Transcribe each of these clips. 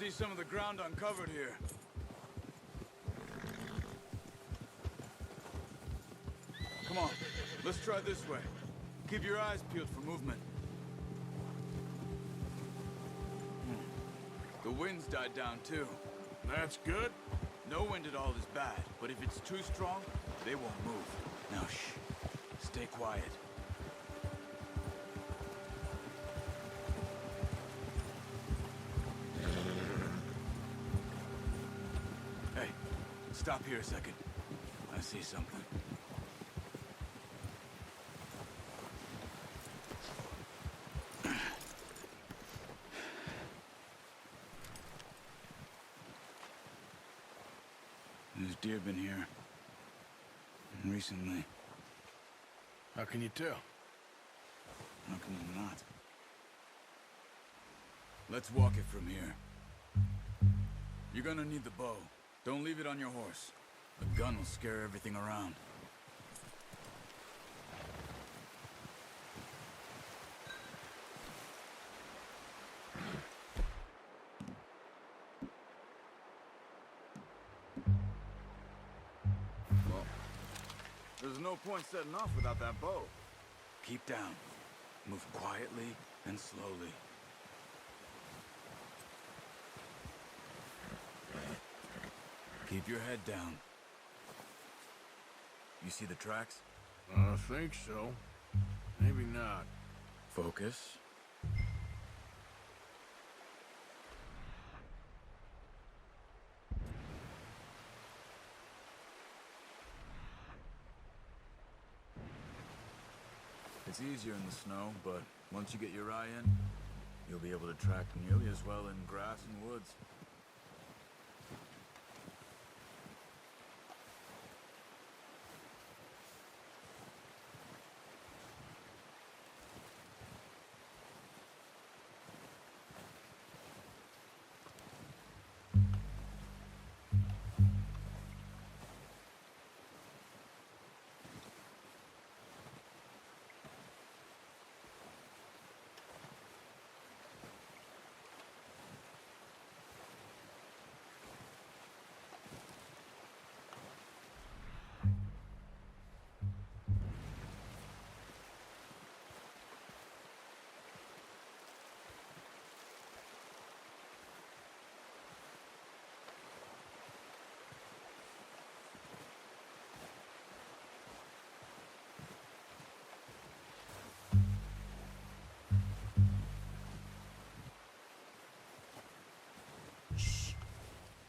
see some of the ground uncovered here. Come on, let's try this way. Keep your eyes peeled for movement. The wind's died down too. That's good. No wind at all is bad, but if it's too strong, they won't move. Now shh, stay quiet. Hey, stop here a second. I see something. There's deer been here. Recently. How can you tell? How can you not? Let's walk it from here. You're gonna need the bow. Don't leave it on your horse. A gun will scare everything around. Well, there's no point setting off without that bow. Keep down. Move quietly and slowly. Keep your head down. You see the tracks? I think so. Maybe not. Focus. It's easier in the snow, but once you get your eye in, you'll be able to track nearly as well in grass and woods.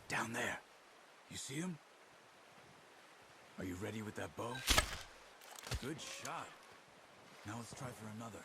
Down there. You see him? Are you ready with that bow? Good shot. Now let's try for another.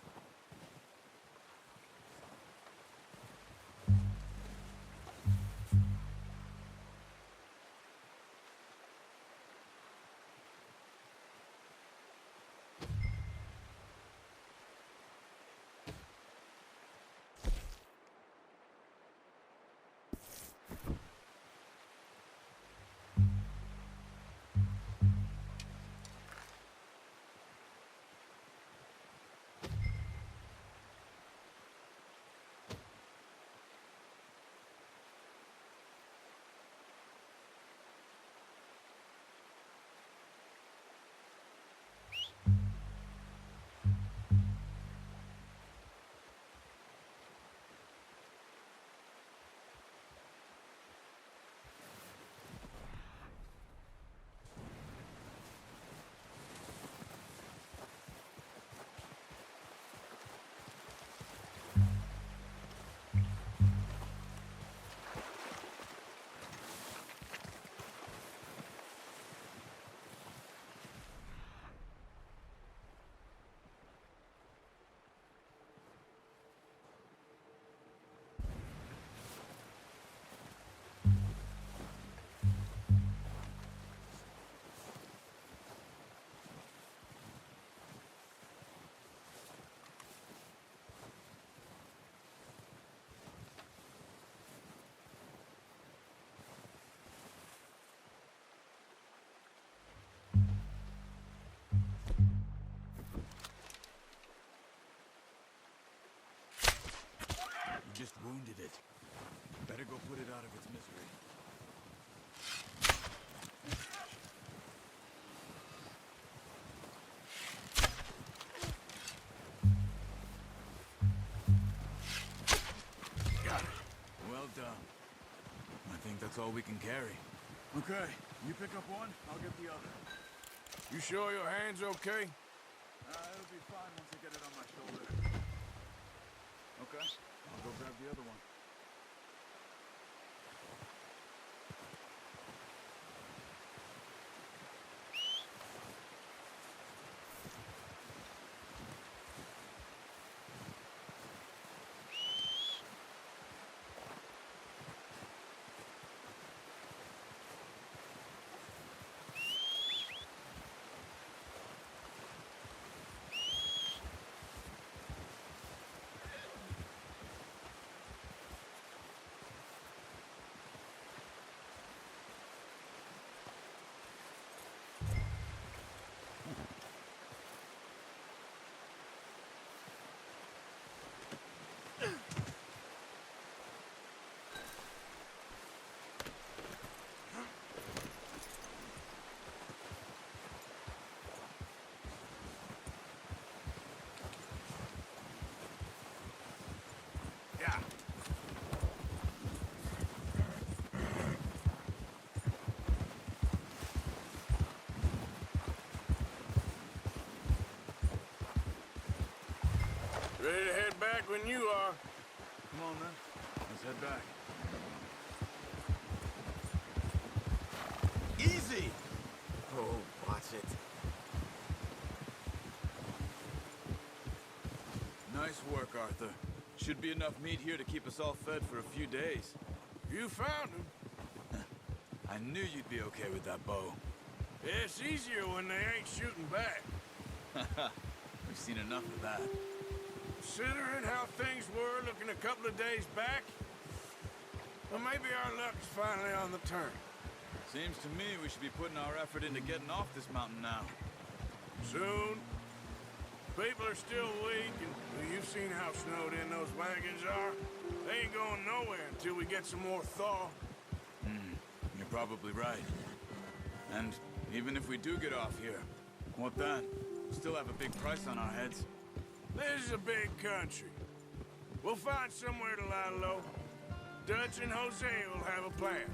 all we can carry. Okay, you pick up one, I'll get the other. You sure your hand's okay? It'll be fine once I get it on my shoulder. Okay, I'll go grab the other one. Yeah. Ready to head back when you are. Come on, then. Let's head back. Easy! Oh, watch it. Nice work, Arthur. Should be enough meat here to keep us all fed for a few days. You found him. I knew you'd be okay with that bow. It's easier when they ain't shooting back. We've seen enough of that. Considering how things were looking a couple of days back, well, maybe our luck's finally on the turn. Seems to me we should be putting our effort into getting off this mountain now. Soon. People are still weak, and well, you've seen how snowed in those wagons are. They ain't going nowhere until we get some more thaw. You're probably right. And even if we do get off here, what then? We still have a big price on our heads. This is a big country. We'll find somewhere to lie low. Dutch and Jose will have a plan.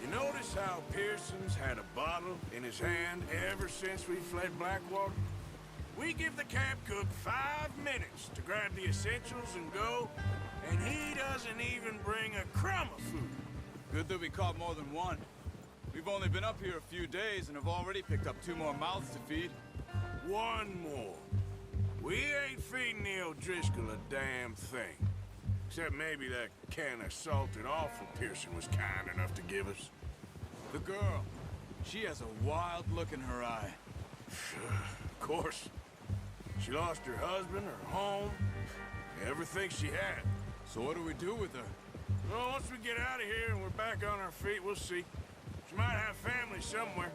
You notice how Pearson's had a bottle in his hand ever since we fled Blackwater? We give the camp cook 5 minutes to grab the essentials and go, and he doesn't even bring a crumb of food. Good that we caught more than one. We've only been up here a few days and have already picked up 2 more mouths to feed. One more. We ain't feeding the O'Driscoll a damn thing. Except maybe that can of salted offal Pearson was kind enough to give us. The girl. She has a wild look in her eye. Of course. She lost her husband, her home, everything she had. So what do we do with her? Well, once we get out of here and we're back on our feet, we'll see. She might have family somewhere.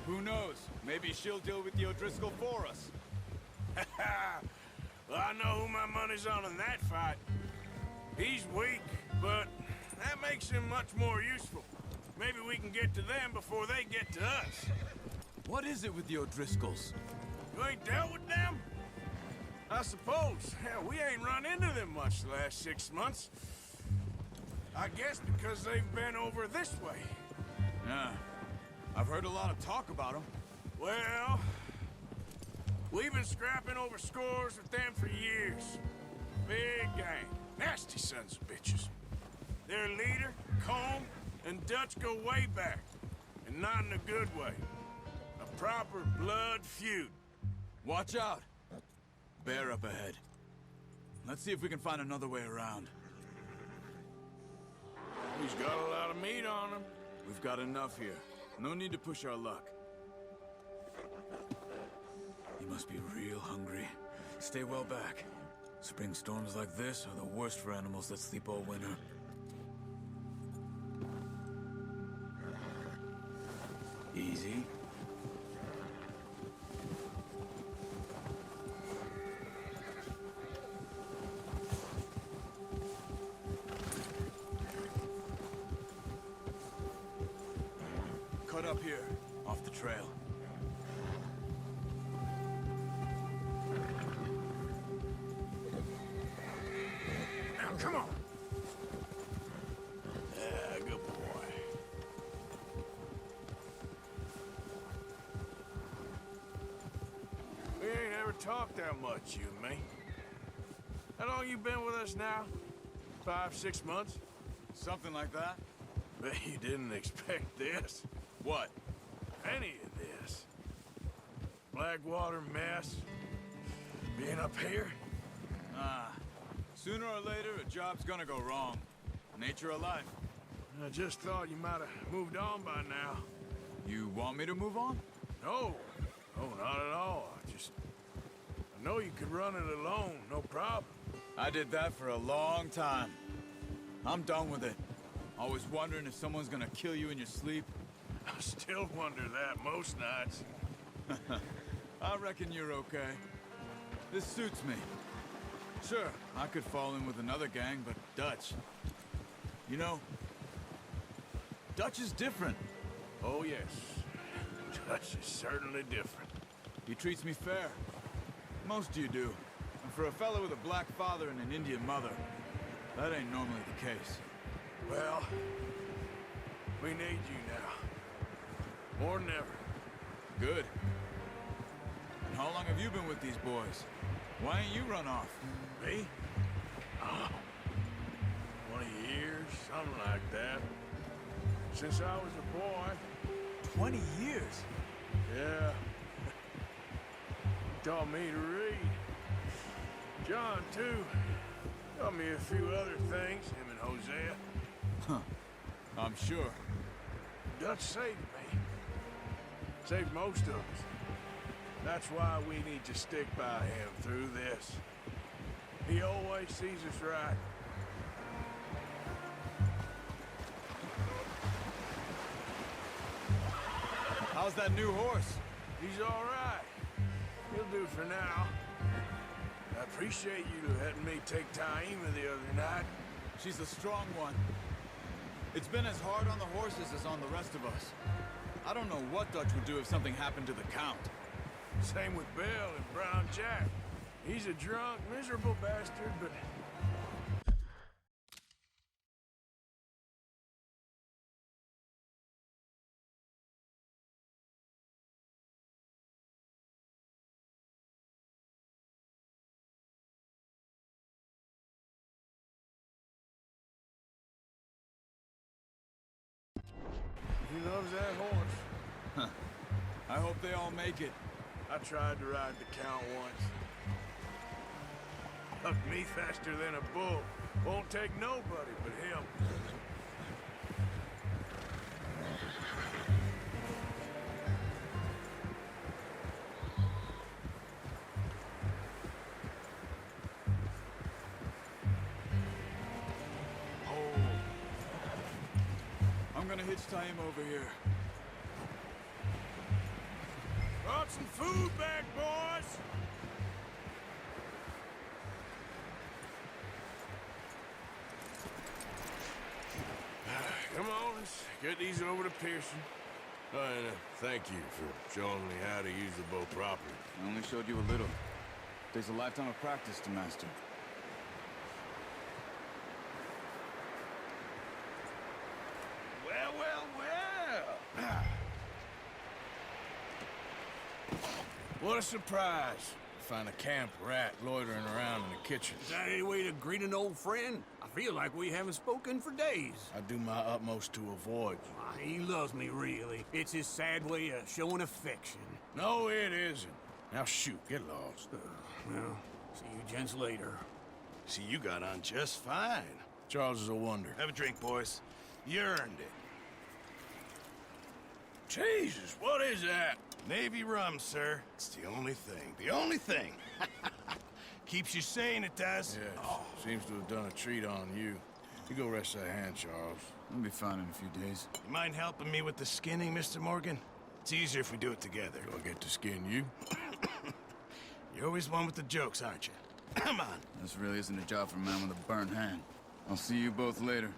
Who knows? Maybe she'll deal with the O'Driscoll for us. Well, I know who my money's on in that fight. He's weak, but that makes him much more useful. Maybe we can get to them before they get to us. What is it with the O'Driscolls? You ain't dealt with them? I suppose. Hell, we ain't run into them much the last 6 months. I guess because they've been over this way. Yeah. I've heard a lot of talk about them. Well, we've been scrapping over scores with them for years. Big gang. Nasty sons of bitches. Their leader, Combe, and Dutch go way back. And not in a good way. A proper blood feud. Watch out! Bear up ahead. Let's see if we can find another way around. He's got a lot of meat on him. We've got enough here. No need to push our luck. You must be real hungry. Stay well back. Spring storms like this are the worst for animals that sleep all winter. Easy. Cut up here, off the trail. Come on. Yeah, good boy. We ain't ever talked that much, you and me. How long you been with us now? 5, 6 months? Something like that? Bet you didn't expect this. What? Any of this. Blackwater mess. Being up here. Sooner or later, a job's gonna go wrong. Nature of life. I just thought you might have moved on by now. You want me to move on? No. No, not at all. I know you could run it alone, no problem. I did that for a long time. I'm done with it. Always wondering if someone's gonna kill you in your sleep. I still wonder that most nights. I reckon you're okay. This suits me. Sure, I could fall in with another gang, but Dutch... You know, Dutch is different. Oh, yes. Dutch is certainly different. He treats me fair. Most of you do. And for a fellow with a black father and an Indian mother, that ain't normally the case. Well, we need you now. More than ever. Good. And how long have you been with these boys? Why ain't you run off? Me? Oh, 20 years, something like that. Since I was a boy. 20 years? Yeah. Taught me to read. John, too. Taught me a few other things, him and Hosea. Huh. I'm sure. Dutch saved me. Saved most of us. That's why we need to stick by him through this. He always sees us right. How's that new horse? He's all right. He'll do for now. I appreciate you letting me take Taima the other night. She's a strong one. It's been as hard on the horses as on the rest of us. I don't know what Dutch would do if something happened to the Count. Same with Bill and Brown Jack. He's a drunk, miserable bastard, but... He loves that horse. I hope they all make it. I tried to ride the Count once. Hucked me faster than a bull. Won't take nobody but him. I'm gonna hitch Taima over here. Brought some food back, boys! Come on, let's get these over to Pearson. Oh, and thank you for showing me how to use the bow properly. I only showed you a little. Takes a lifetime of practice to master. Well, well, well! What a surprise. Find a camp rat loitering around in the kitchen. Is that any way to greet an old friend? I feel like we haven't spoken for days. I do my utmost to avoid you. He loves me, really. It's his sad way of showing affection. No, it isn't. Now shoot, get lost. Well, see you gents later. See, you got on just fine. Charles is a wonder. Have a drink, boys. You earned it. Jesus, what is that? Navy rum, sir. It's the only thing. The only thing. Keeps you sane, it does. Yes, seems to have done a treat on you. You go rest that hand, Charles. I'll be fine in a few days. You mind helping me with the skinning, Mr. Morgan? It's easier if we do it together. Do I get to skin you? You're always one with the jokes, aren't you? Come on. This really isn't a job for a man with a burnt hand. I'll see you both later.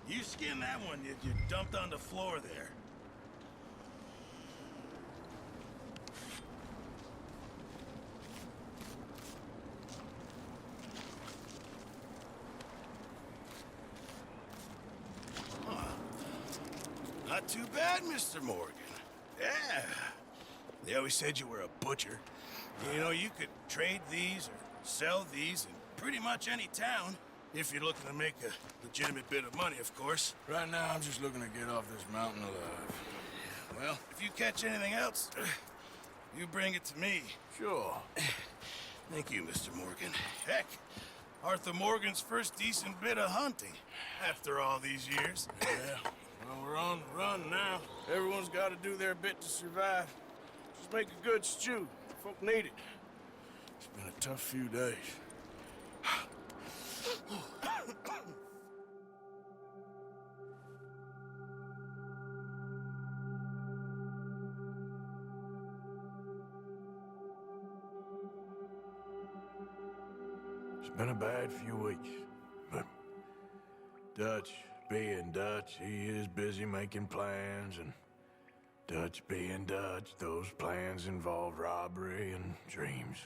You skin that one you dumped on the floor there. Not too bad, Mr. Morgan. Yeah. They always said you were a butcher. You know, you could trade these or sell these in pretty much any town. If you're looking to make a legitimate bit of money, of course. Right now, I'm just looking to get off this mountain alive. Well, if you catch anything else, you bring it to me. Sure. Thank you, Mr. Morgan. Heck, Arthur Morgan's first decent bit of hunting after all these years. Yeah. Well, we're on the run now. Everyone's got to do their bit to survive. Just make a good stew. Folk need it. It's been a tough few days. It's been a bad few weeks, but Dutch being Dutch, he is busy making plans, and Dutch being Dutch, those plans involve robbery and dreams.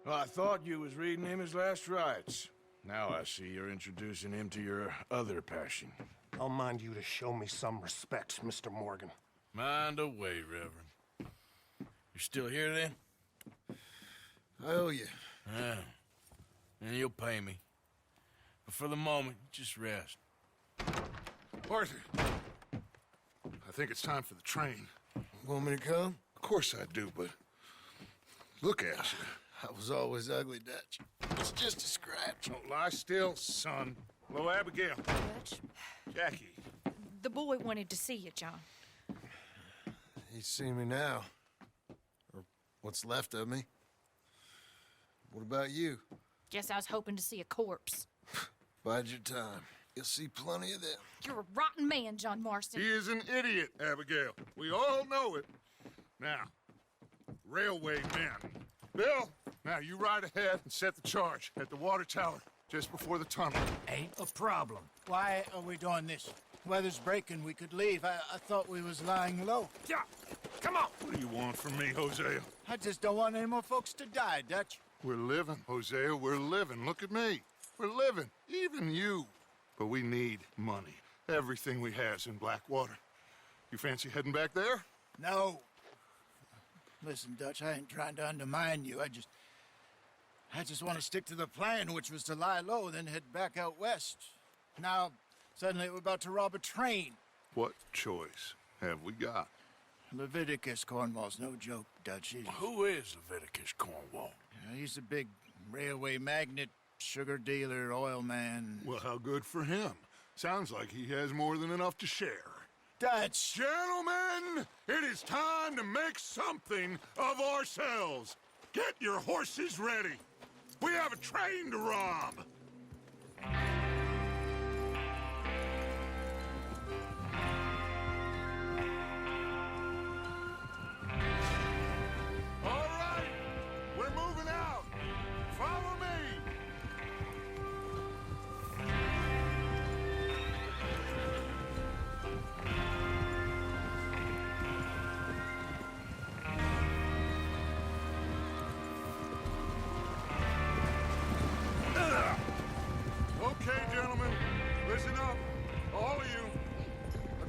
Well, I thought you was reading him his last rites. Now I see you're introducing him to your other passion. I'll mind you to show me some respect, Mr. Morgan. Mind away, Reverend. You still here, then? I owe you. Yeah. And you'll pay me. But for the moment, just rest. Arthur, I think it's time for the train. Want me to come? Of course I do, but look at you. I was always ugly, Dutch. It's just a scratch. Don't lie still, son. Hello, Abigail. Dutch, Jackie. the boy wanted to see you, John. He's seen me now. Or what's left of me. What about you? Guess I was hoping to see a corpse. Bide your time. You'll see plenty of them. You're a rotten man, John Marston. He is an idiot, Abigail. We all know it. Now, railway men. Bill, now you ride ahead and set the charge at the water tower just before the tunnel. Ain't a problem. Why are we doing this? Weather's breaking. We could leave. I thought we was lying low. Yeah, come on. What do you want from me, Hosea? I just don't want any more folks to die, Dutch. We're living, Hosea. We're living. Look at me. We're living. Even you. But we need money. Everything we has in Blackwater. You fancy heading back there? No. Listen, Dutch, I ain't trying to undermine you. I just want to stick to the plan, which was to lie low, then head back out west. Now, suddenly we're about to rob a train. What choice have we got? Leviticus Cornwall's no joke, Dutch. Who is Leviticus Cornwall? He's a big railway magnate, sugar dealer, oil man. Well, how good for him. Sounds like he has more than enough to share. Dutch! Gentlemen, it is time to make something of ourselves. Get your horses ready. We have a train to rob. All right, we're moving out. Follow me. Okay, gentlemen, listen up, all of you.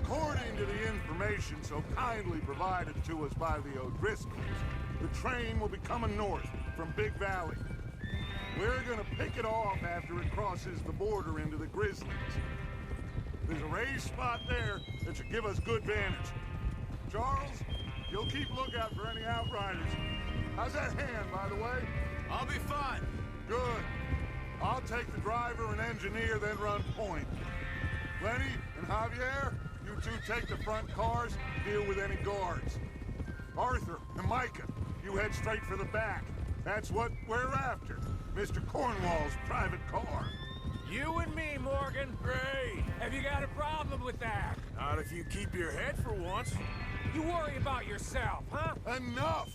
According to the information so kindly provided to us by the O'Driscolls, the train will be coming north from Big Valley. We're gonna pick it off after it crosses the border into the Grizzlies. There's a raised spot there that should give us good vantage. Charles, you'll keep lookout for any outriders. How's that hand, by the way? I'll be fine. Good. I'll take the driver and engineer, then run point. Lenny and Javier, you two take the front cars, deal with any guards. Arthur and Micah, you head straight for the back. That's what we're after. Mr. Cornwall's private car. You and me, Morgan. Great. Have you got a problem with that? Not if you keep your head for once. You worry about yourself, huh? Enough!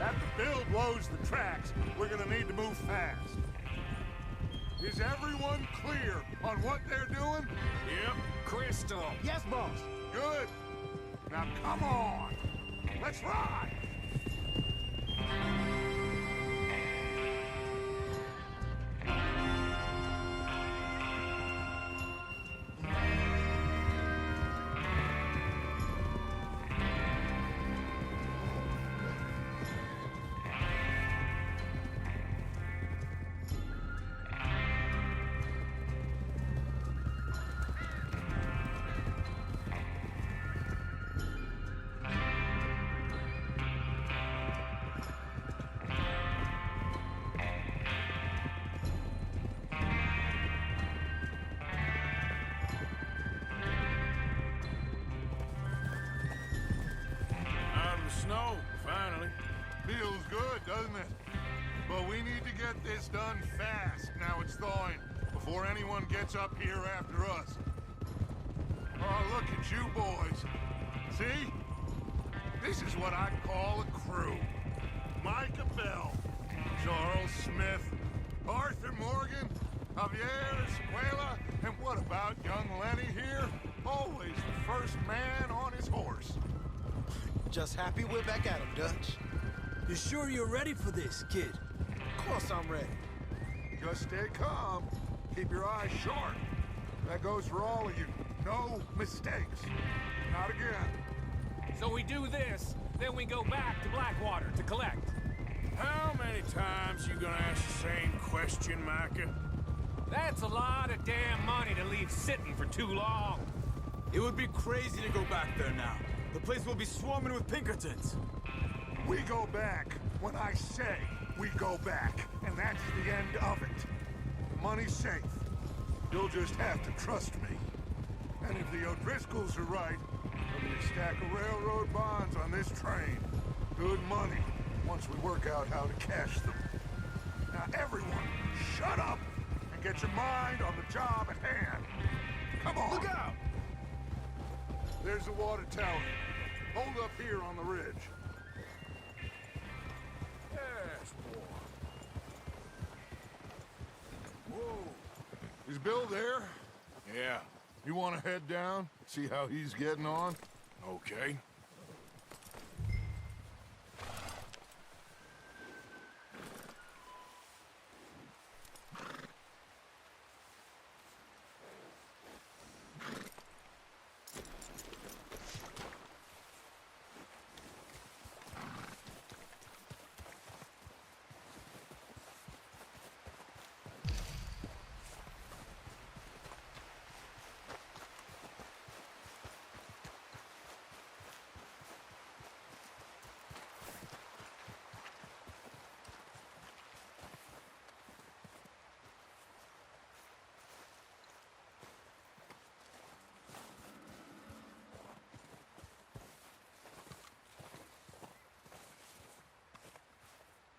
After Bill blows the tracks, we're gonna need to move fast. Is everyone clear on what they're doing? Yep. Crystal. Yes, boss. Good. Now come on. Let's ride. snow, finally. Feels good, doesn't it? But we need to get this done fast now it's thawing, before anyone gets up here after us. Oh, look at you boys. See? This is what I call a crew. Micah Bell, Charles Smith, Arthur Morgan, Javier Escuela, and what about young Lenny here? Always the first man on his horse. Just happy we're back at him, Dutch. You sure you're ready for this, kid? Of course I'm ready. Just stay calm. Keep your eyes sharp. That goes for all of you. No mistakes. Not again. So we do this, then we go back to Blackwater to collect. How many times you gonna ask the same question, Micah? That's a lot of damn money to leave sitting for too long. It would be crazy to go back there now. The place will be swarming with Pinkertons. We go back when I say we go back, and that's the end of it. The money's safe. You'll just have to trust me. And if the O'Driscolls are right, there'll be a stack of railroad bonds on this train. Good money, once we work out how to cash them. Now everyone, shut up and get your mind on the job at hand. Come on. Look out! There's the water tower. Hold up here on the ridge. Yes, boy. Whoa. Is Bill there? Yeah, You want to head down? See how he's getting on? okay.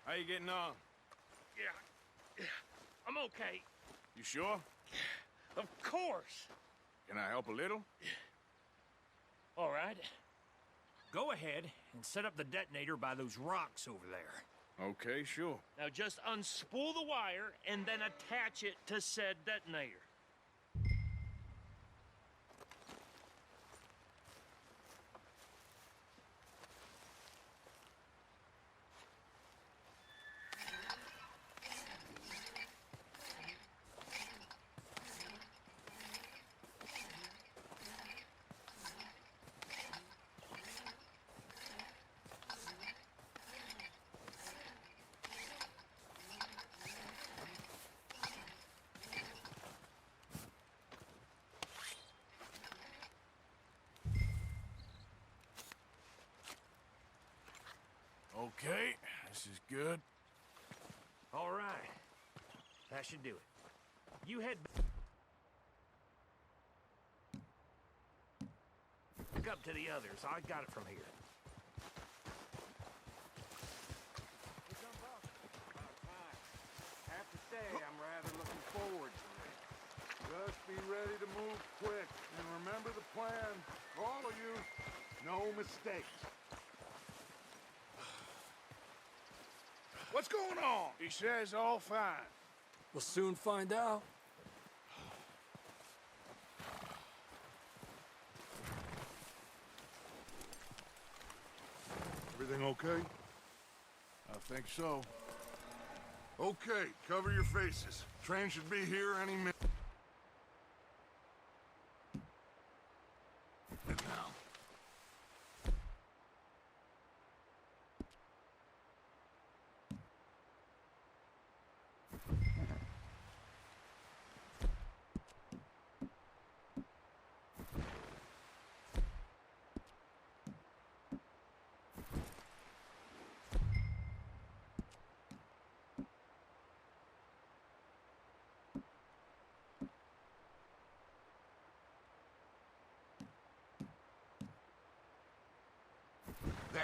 How you getting on? Yeah, I'm okay. You sure? Of course. Can I help a little? All right. Go ahead and set up the detonator by those rocks over there. Okay, sure. Now just unspool the wire and then attach it to said detonator. Okay, this is good. All right. That should do it. You head back up to the others. I got it from here. Have to say, I'm rather looking forward to it. Just be ready to move quick, and remember the plan. All of you, no mistakes. What's going on? He says all fine. We'll soon find out. Everything okay? I think so. Okay, cover your faces. Train should be here any minute now.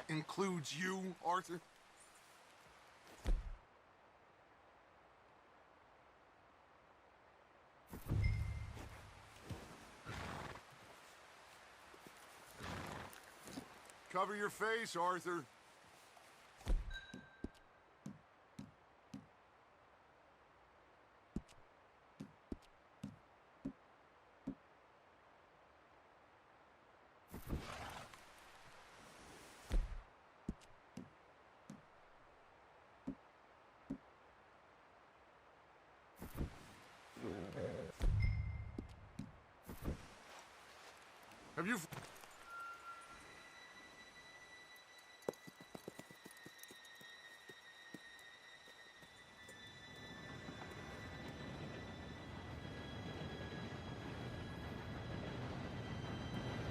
includes you, Arthur? Cover your face, Arthur. Have you...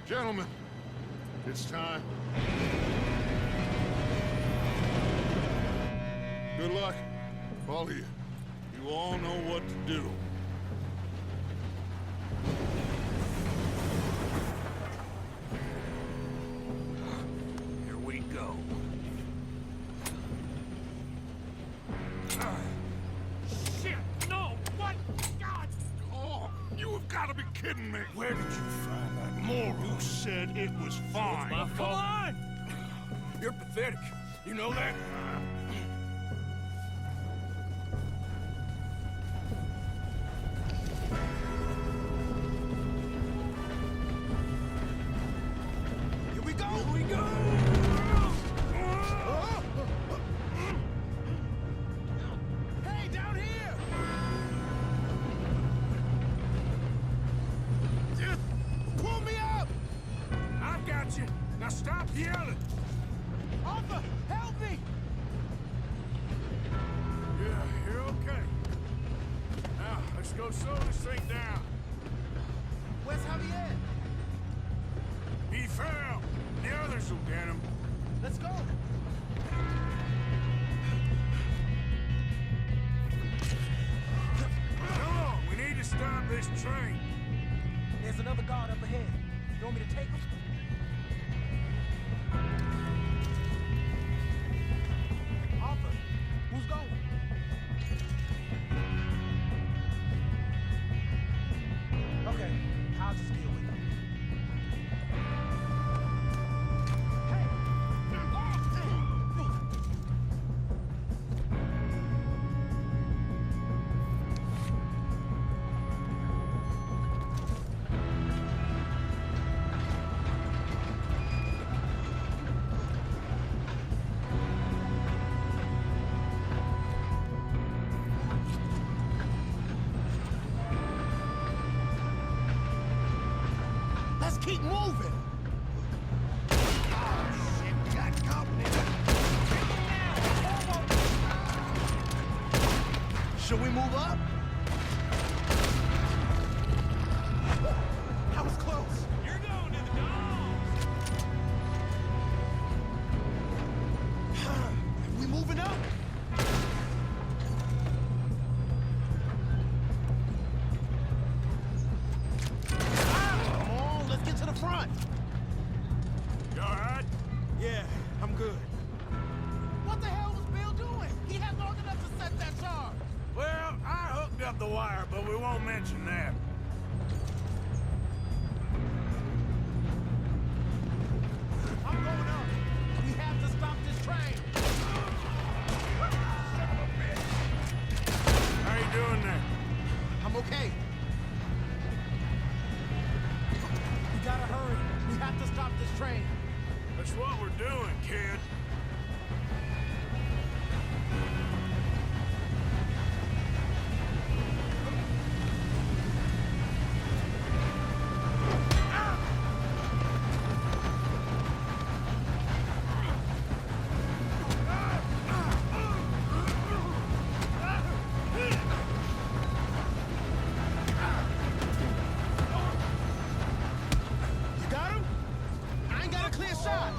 Gentlemen, it's time. Good luck, all of you. You all know what to do. Here we go. Shit! No! What? God! Oh, you have got to be kidding me. Where did you find that moral? You said it was fine. My fault. Come on! You're pathetic. You know that? Here we go! Here we go! Hey, down here! Just Pull me up! I got you. Now stop yelling. Arthur, help me! Yeah, you're okay. Now, let's go slow this thing down. Where's Javier? He fell. The others will get him. Let's go! Come on, we need to stop this train. There's another guard up ahead. You want me to take him? Arthur, who's going? Okay, I'll just deal with it. Hey! Let's keep moving! Oh, shit, got company! Should we move up? That was close! You're going to the dogs! We moving up? Come on, let's get to the front! You all right? Yeah, I'm good. What the hell was Bill doing? He had long enough to set that charge. Well, I hooked up the wire, but we won't mention that. I'm going up. We have to stop this train. How you doing there? I'm okay. We gotta hurry. We have to stop this train. That's what we're doing, kid. You got him? I ain't got a clear shot.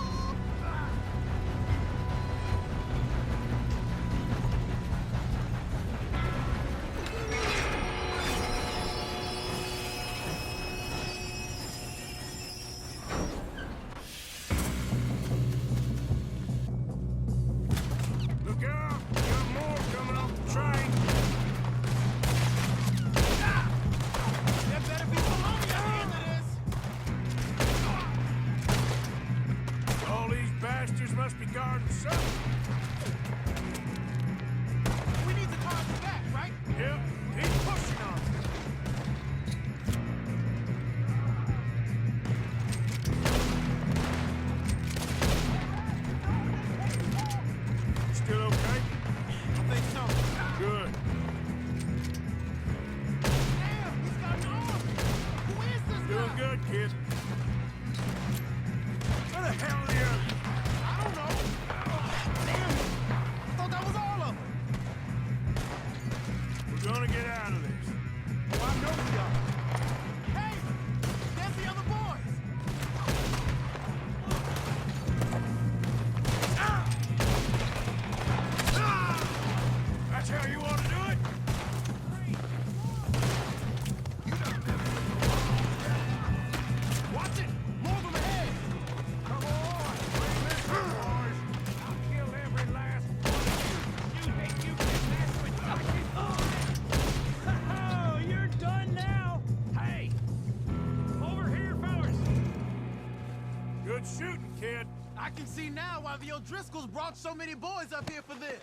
I can see now why the O'Driscolls brought so many boys up here for this.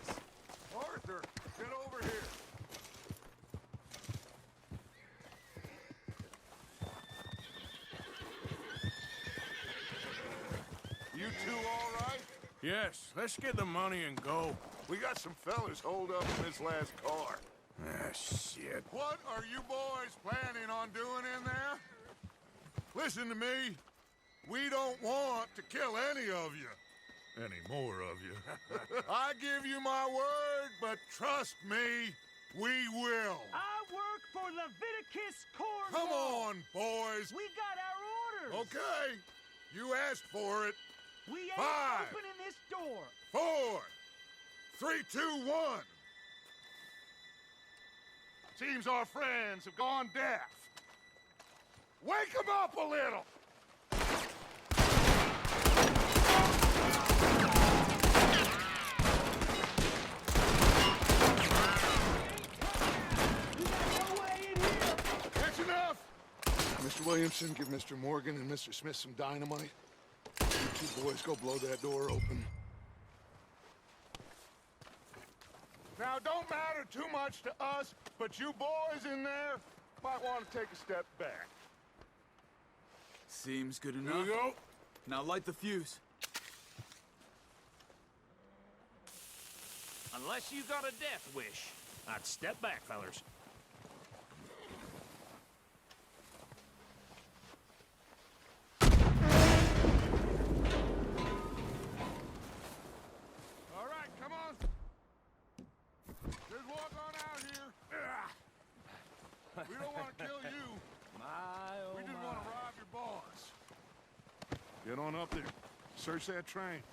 Arthur, get over here. You two all right? Yes, let's get the money and go. We got some fellas holed up in this last car. Ah, shit. What are you boys planning on doing in there? Listen to me. We don't want to kill any of you. Any more of you. I give you my word, but trust me, we will. I work for Leviticus Corps. Come on, boys. We got our orders. Okay. You asked for it. We ain't 5, opening this door. 4, 3, 2, 1. Seems our friends have gone deaf. Wake them up a little. That's enough. Mr. Williamson, give Mr. Morgan and Mr. Smith some dynamite. You two boys go blow that door open. Now, don't matter too much to us, but you boys in there might want to take a step back. Seems good Here enough. we go. Now light the fuse. Unless you got a death wish, I'd step back, fellers. All right, come on. Just walk on out here. We don't want to kill you. We just want to rob your boss. Get on up there. Search that train.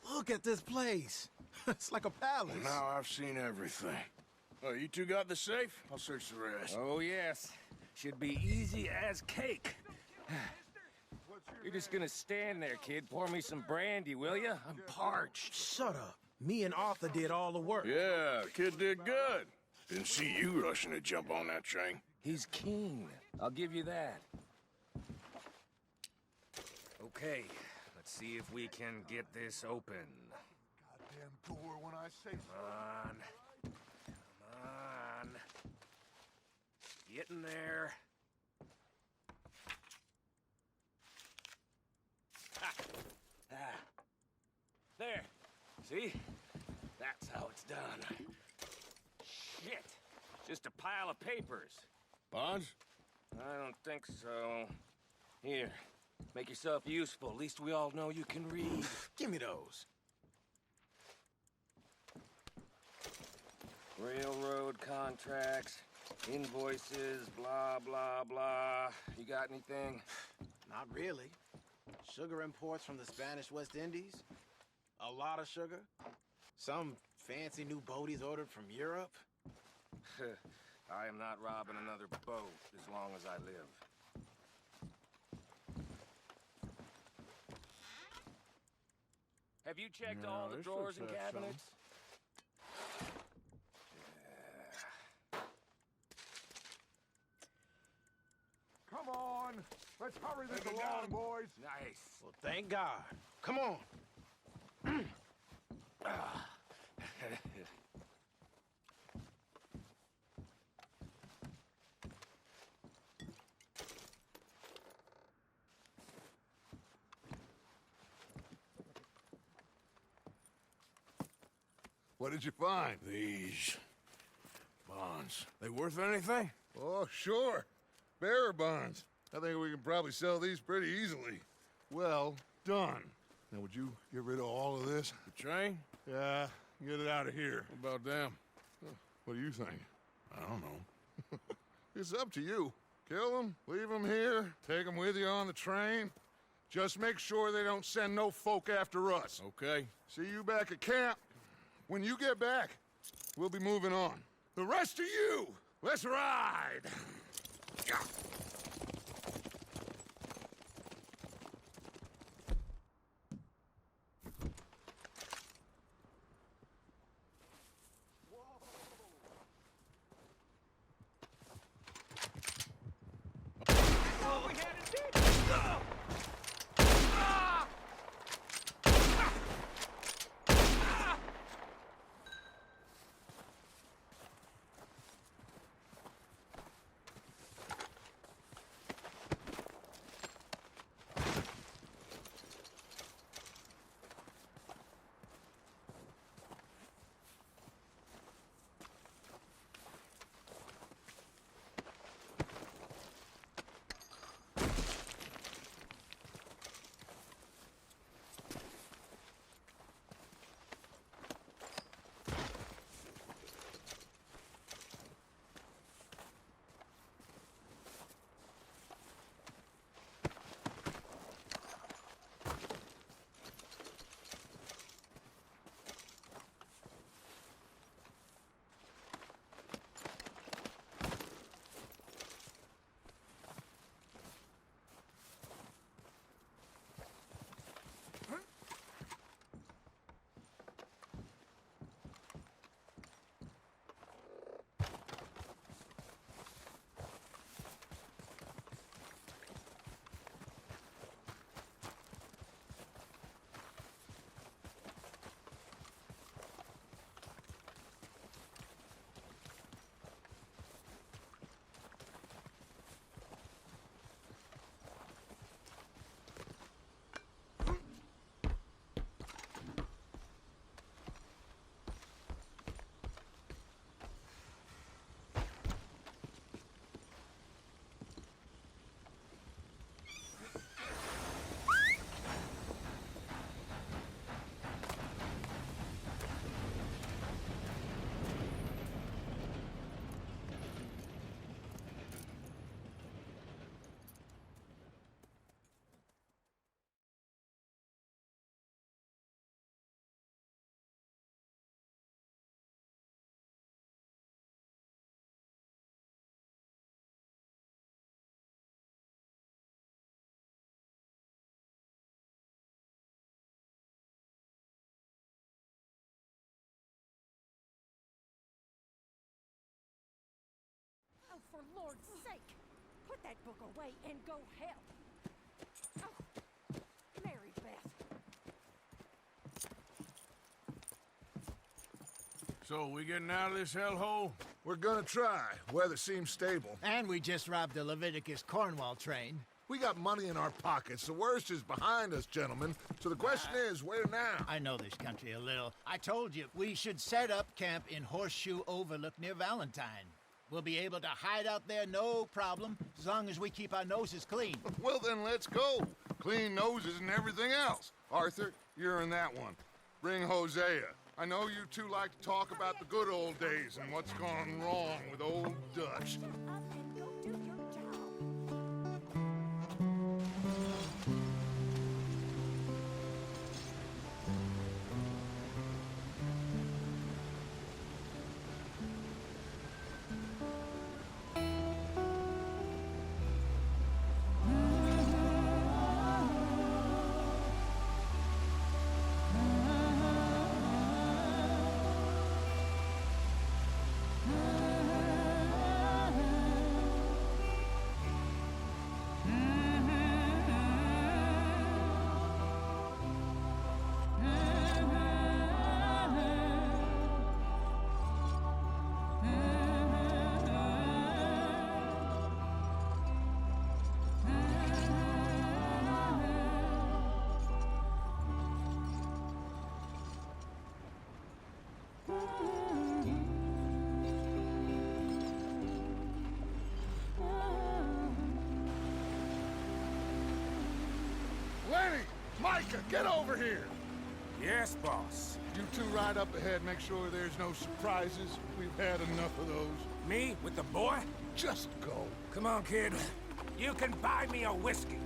Look at this place. It's like a palace. Now I've seen everything. Oh, you two got the safe? I'll search the rest. Oh, yes. Should be easy as cake. You're just gonna stand there, kid. Pour me some brandy, will ya? I'm parched. Shut up. Me and Arthur did all the work. Yeah, kid did good. Didn't see you rushing to jump on that train. He's keen. I'll give you that. Okay, let's see if we can get this open. Goddamn door when I say so. Come on. Come on. Get in there. Ah. There. See? That's how it's done. Shit. Just a pile of papers. Bonds? I don't think so. Here. Make yourself useful. At least we all know you can read. Give me those. Railroad contracts, invoices, blah, blah, blah. You got anything? Not really. Sugar imports from the Spanish West Indies. A lot of sugar. Some fancy new boat he's ordered from Europe. I am not robbing another boat as long as I live. Have you checked all the this drawers looks and like cabinets? Come on. Let's hurry this along, boys. Nice. Well, thank God. Come on. What did you find? These bonds. They worth anything? Oh, sure. Bearer bonds. I think we can probably sell these pretty easily. Well done. Now, would you get rid of all of this? The train? Yeah, get it out of here. What about them? What do you think? I don't know. It's up to you. Kill them, leave them here, take them with you on the train. Just make sure they don't send no folk after us. Okay. See you back at camp. When you get back, we'll be moving on. The rest of you, let's ride! that book away and go help. Oh, Mary Beth. So, we getting out of this hellhole? We're gonna try. Weather seems stable. And we just robbed the Leviticus Cornwall train. We got money in our pockets. The worst is behind us, gentlemen. So the question is, where now? I know this country a little. I told you, we should set up camp in Horseshoe Overlook near Valentine. We'll be able to hide out there, no problem, as long as we keep our noses clean. Well, then let's go. Clean noses and everything else. Arthur, you're in that one. Bring Hosea. I know you two like to talk about the good old days and what's gone wrong with old Dutch. Up and go do your job. Lenny! Micah, get over here! Yes, boss. You two ride up ahead, make sure there's no surprises. We've had enough of those. Me with the boy? Just go. Come on, kid. You can buy me a whiskey.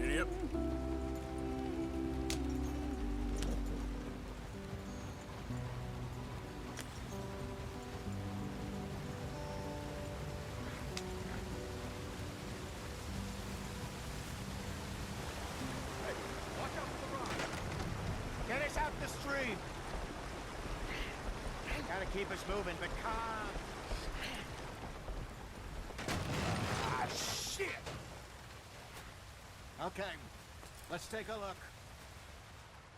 Yep. Get us out the stream. Gotta keep us moving, but calm. Ah, shit! Okay, let's take a look.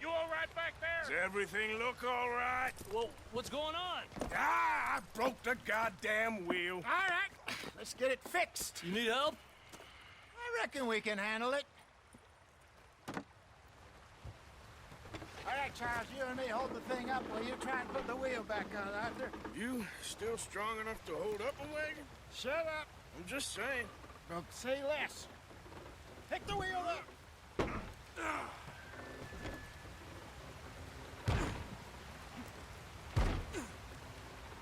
You all right back Does there? everything look all right? Well, what's going on? Ah, I broke the goddamn wheel. All right, let's get it fixed. You need help? I reckon we can handle it. All right, Charles, you and me hold the thing up while you try and put the wheel back on, Arthur. You still strong enough to hold up a wagon? Shut up. I'm just saying. Don't say less. Pick the wheel up.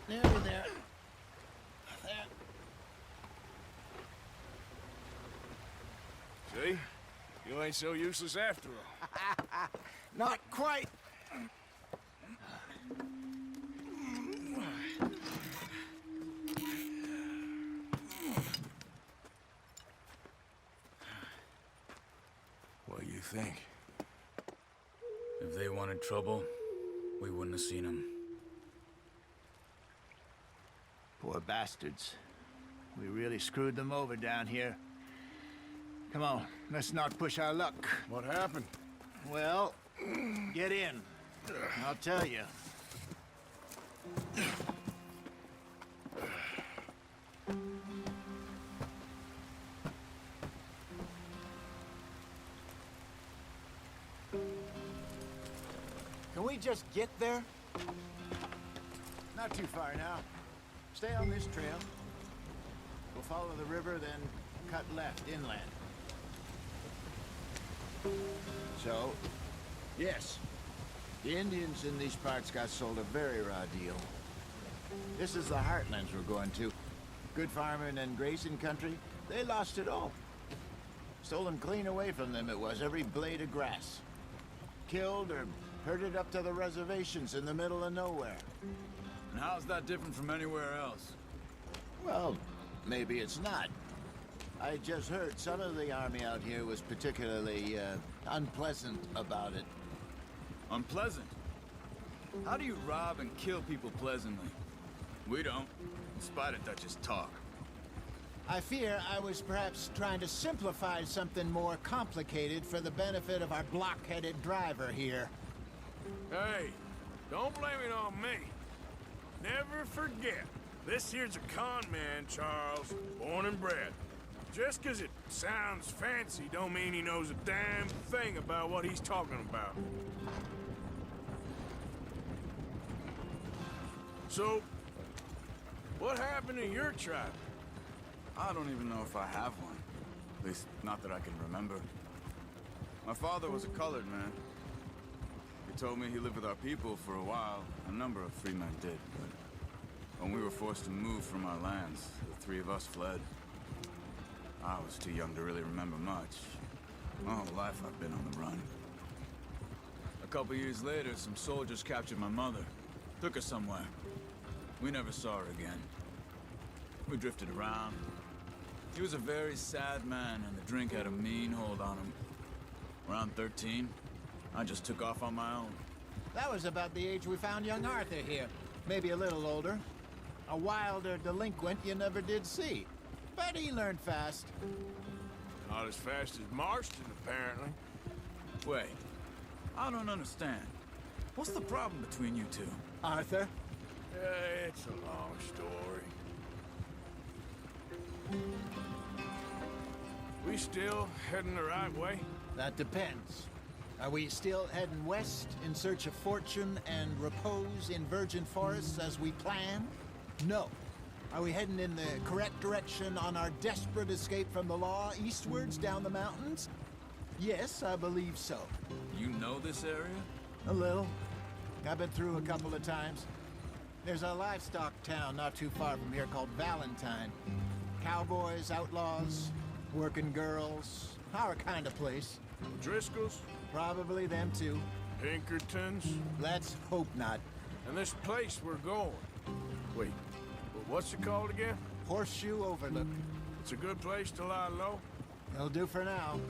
Nearly there. There. See? You ain't so useless after all. Not quite. What do you think? If they wanted trouble, we wouldn't have seen them. Poor bastards. We really screwed them over down here. Come on, let's not push our luck. What happened? Well, get in. I'll tell you. Can we just get there? Not too far now. Stay on this trail. We'll follow the river, then cut left inland. So, yes, the Indians in these parts got sold a very raw deal. This is the heartlands we're going to. Good farming and grazing country, they lost it all. Stolen clean away from them it was, every blade of grass. killed or herded up to the reservations in the middle of nowhere. And how's that different from anywhere else? Well, maybe it's not. I just heard some of the army out here was particularly unpleasant about it. Unpleasant? How do you rob and kill people pleasantly? We don't, in spite of Dutch's talk. I fear I was perhaps trying to simplify something more complicated for the benefit of our block-headed driver here. Hey, don't blame it on me. Never forget, this here's a con man, Charles, born and bred. Just 'cause it sounds fancy don't mean he knows a damn thing about what he's talking about. So, what happened to your tribe? I don't even know if I have one. At least, not that I can remember. My father was a colored man. He told me he lived with our people for a while. A number of free men did, but when we were forced to move from our lands, the three of us fled. I was too young to really remember much. My whole life I've been on the run. A couple years later, some soldiers captured my mother. Took her somewhere. We never saw her again. We drifted around. He was a very sad man, and the drink had a mean hold on him. Around 13, I just took off on my own. That was about the age we found young Arthur here. Maybe a little older. A wilder delinquent you never did see. But he learned fast. Not as fast as Marston, apparently. Wait, I don't understand. What's the problem between you two? Arthur? It's a long story. We still heading the right way? That depends. Are we still heading west in search of fortune and repose in virgin forests as we planned? No. Are we heading in the correct direction on our desperate escape from the law eastwards down the mountains? Yes, I believe so. You know this area? A little. I've been through a couple of times. There's a livestock town not too far from here called Valentine. Cowboys, outlaws, working girls, our kind of place. Driscoll's? Probably them too. Pinkertons? Let's hope not. And this place we're going. Wait, what's it called again? Horseshoe Overlook. It's a good place to lie low? It'll do for now.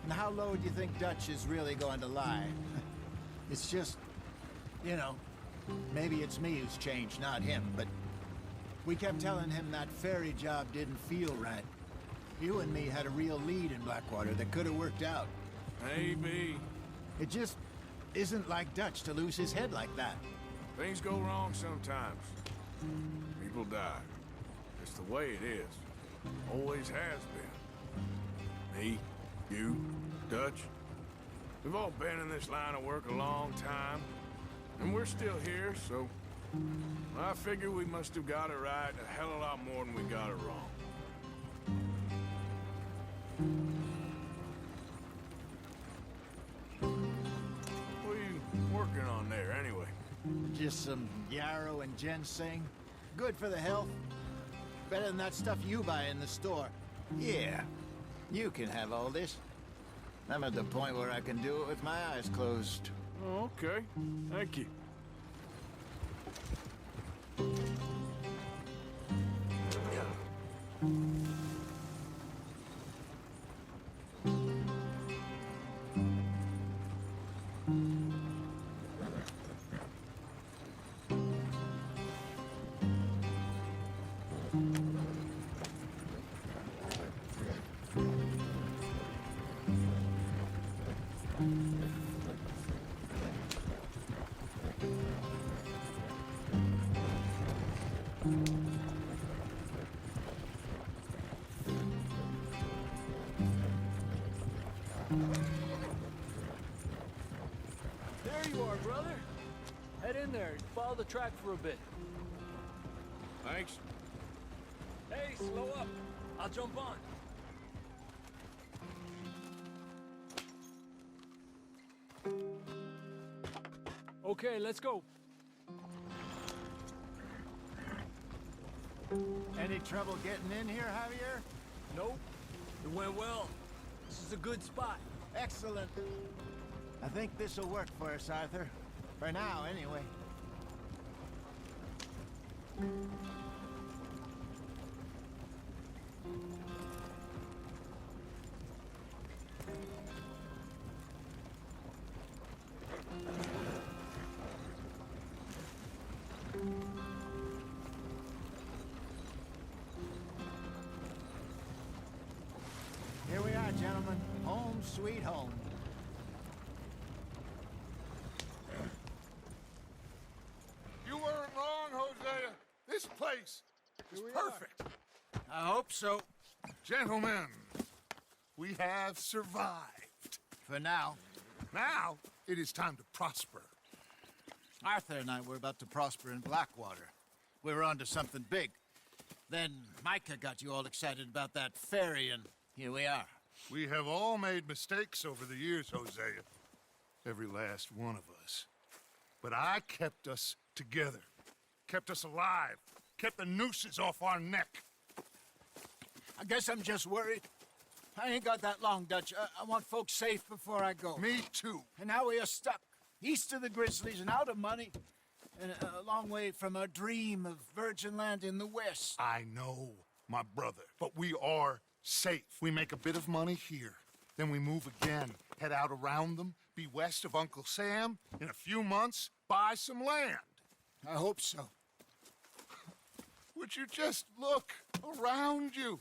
And how low do you think Dutch is really going to lie? It's just, you know, maybe it's me who's changed, not him, but we kept telling him that ferry job didn't feel right. You and me had a real lead in Blackwater that could have worked out. Maybe. It just isn't like Dutch to lose his head like that. Things go wrong sometimes. People die. It's the way it is. Always has been. Me, you, Dutch. We've all been in this line of work a long time. And we're still here, so I figure we must have got it right a hell of a lot more than we got it wrong. What are you working on there, anyway? Just some yarrow and ginseng. Good for the health. Better than that stuff you buy in the store. Yeah, you can have all this. I'm at the point where I can do it with my eyes closed. Oh, okay. Thank you. There you are, brother. Head in there and follow the track for a bit. Thanks. Hey, slow up. I'll jump on. Okay, let's go. Any trouble getting in here, Javier? Nope. It went well. This is a good spot. Excellent. I think this'll work for us, Arthur. For now, anyway. Here we are, gentlemen. Home sweet home. You weren't wrong, Hosea. This place is perfect. I hope so. Gentlemen, we have survived. For now. Now, it is time to prosper. Arthur and I were about to prosper in Blackwater. We were onto something big. Then Micah got you all excited about that ferry, and here we are. We have all made mistakes over the years, Hosea. Every last one of us. But I kept us together. Kept us alive. Kept the nooses off our neck. I guess I'm just worried. I ain't got that long, Dutch. I want folks safe before I go. Me too. And now we are stuck. East of the Grizzlies and out of money. And a long way from our dream of virgin land in the west. I know, my brother. But we are safe. We make a bit of money here. Then we move again. Head out around them. Be west of Uncle Sam. In a few months, buy some land. I hope so. Would you just look around you?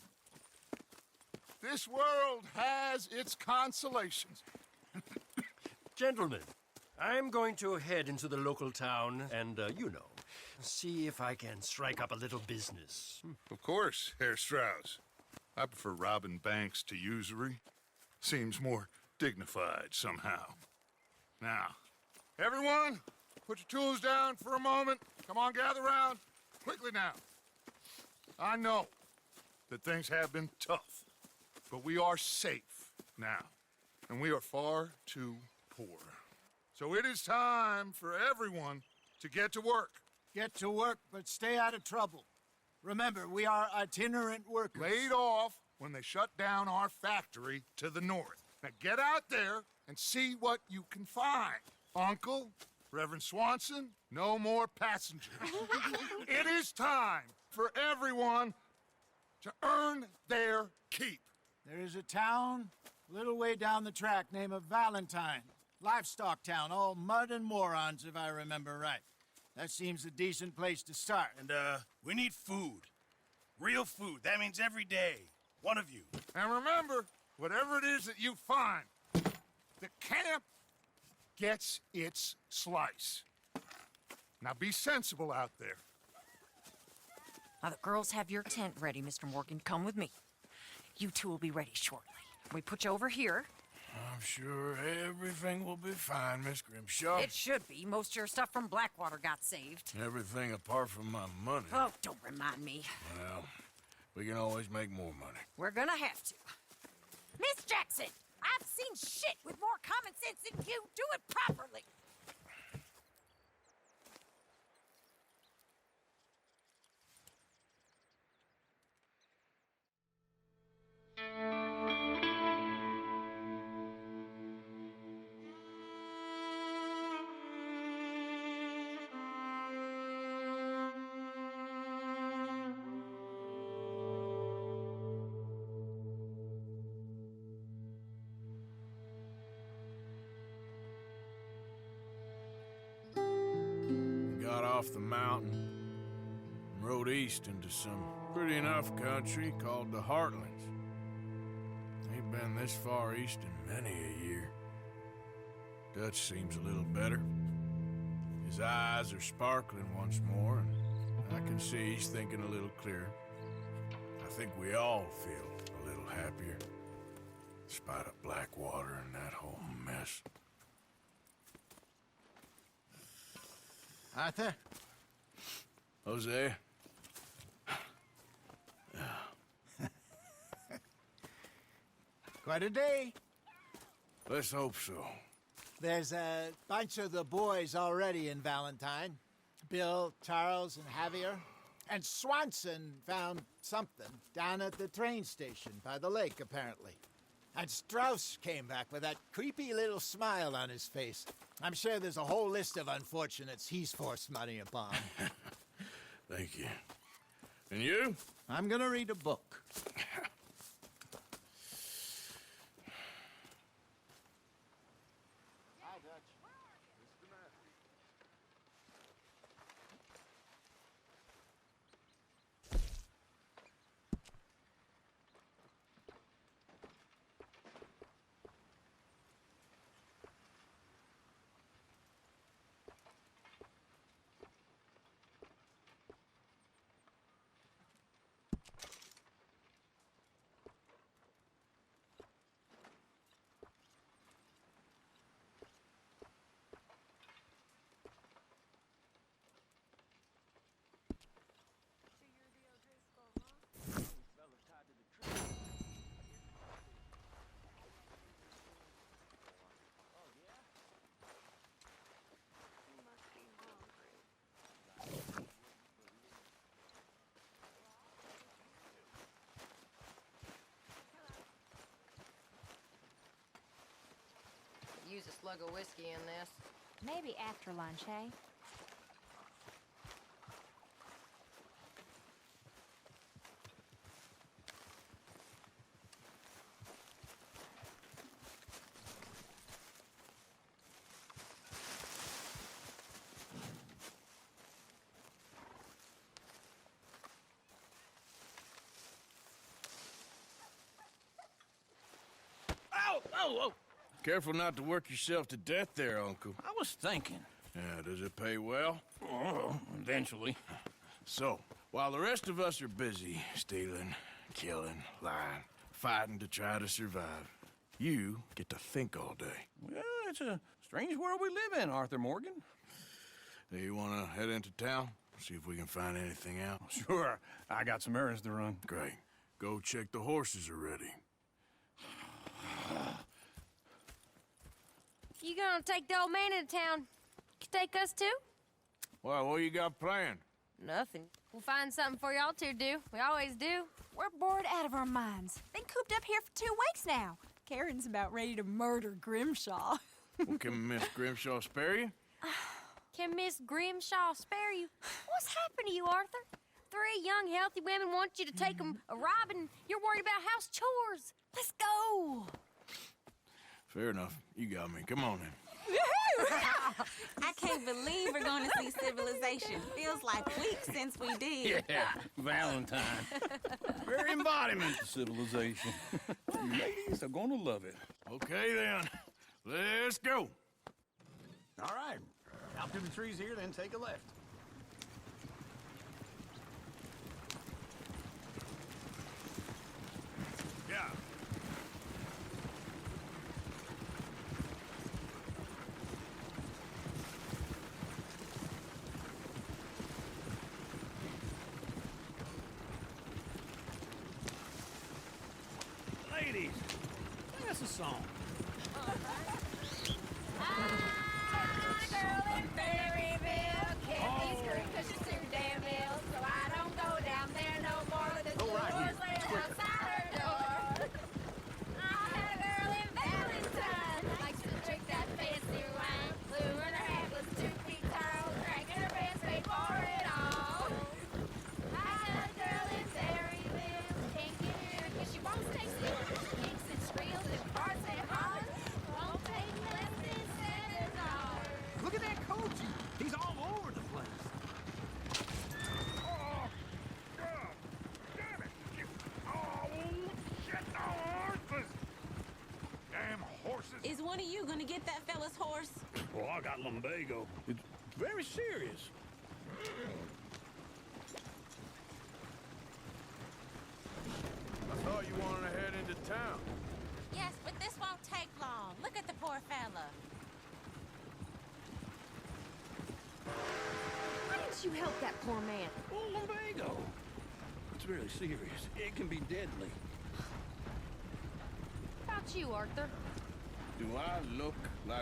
This world has its consolations. Gentlemen, I'm going to head into the local town and, see if I can strike up a little business. Of course, Herr Strauss. I prefer robbing banks to usury. Seems more dignified somehow. Now, everyone, put your tools down for a moment. Come on, gather round. Quickly now. I know that things have been tough, but we are safe now, and we are far too poor. So it is time for everyone to get to work. Get to work, but stay out of trouble. Remember, we are itinerant workers. Laid off when they shut down our factory to the north. Now get out there and see what you can find. Uncle, Reverend Swanson, no more passengers. It is time for everyone to earn their keep. There is a town a little way down the track named Valentine. Livestock town, all mud and morons, if I remember right. That seems a decent place to start. And, we need food. Real food. That means every day. One of you. And remember, whatever it is that you find, the camp gets its slice. Now be sensible out there. Now, the girls have your tent ready, Mr. Morgan. Come with me. You two will be ready shortly. We put you over here. I'm sure everything will be fine, Miss Grimshaw. It should be. Most of your stuff from Blackwater got saved. Everything apart from my money. Oh, don't remind me. Well, we can always make more money. We're gonna have to. Miss Jackson, I've seen shit with more common sense than you. Do it properly. Got off the mountain and rode east into some pretty enough country called the Heartlands. Ain't been this far east in many a year. Dutch seems a little better. His eyes are sparkling once more, and I can see he's thinking a little clearer. I think we all feel a little happier, in spite of Blackwater and that whole mess. Arthur? Jose? Quite a day. Let's hope so. There's a bunch of the boys already in Valentine. Bill, Charles, and Javier. And Swanson found something down at the train station by the lake, apparently. And Strauss came back with that creepy little smile on his face. I'm sure there's a whole list of unfortunates he's forced money upon. Thank you. And you? I'm gonna read a book. Use a slug of whiskey in this. Maybe after lunch, hey? Ow! Oh, oh! Careful not to work yourself to death there, Uncle. I was thinking. Yeah, does it pay well? Oh, eventually. So, while the rest of us are busy stealing, killing, lying, fighting to try to survive, you get to think all day. Well, it's a strange world we live in, Arthur Morgan. Hey, you want to head into town? See if we can find anything out? Sure. I got some errands to run. Great. Go check the horses are ready. You gonna take the old man into town? You take us too? Well, what you got planned? Nothing. We'll find something for y'all to do. We always do. We're bored out of our minds. Been cooped up here for 2 weeks now. Karen's about ready to murder Grimshaw. Well, can Miss Grimshaw spare you? Can Miss Grimshaw spare you? What's happened to you, Arthur? 3 young, healthy women want you to take them a robbing. You're worried about house chores. Let's go. Fair enough. You got me. Come on then. I can't believe we're going to see civilization. Feels like weeks since we did. Yeah, Valentine. Very embodiment of civilization. You ladies are going to love it. Okay, then. Let's go. All right. Out through the trees here, then take a left. Yeah. Ladies, sing us a song. Girl in Berryville, can't be screwed 'cause she's too damn ill, so I don't go down there no more with the doors laying outside her door. I had a girl in Valentine, likes to drink that fancy wine, blue and her head was 2 feet tall, drinking her pants paid for it all. I had a girl in Berryville, can't get her 'cause she won't stay still, she kicks and squeals and farts and hollers, won't take less than $7. Look at that coach. He's all over the place. Oh, God damn it! Oh, shit, the horses! Damn horses! Is one of you going to get that fella's horse? Well, I got lumbago. It's very serious. I thought you wanted to head into town. Yes, but this won't take long. Look at the poor fella. Why didn't you help that poor man? Oh, lumbago. It's very serious. It can be deadly. How about you, Arthur? Do I look like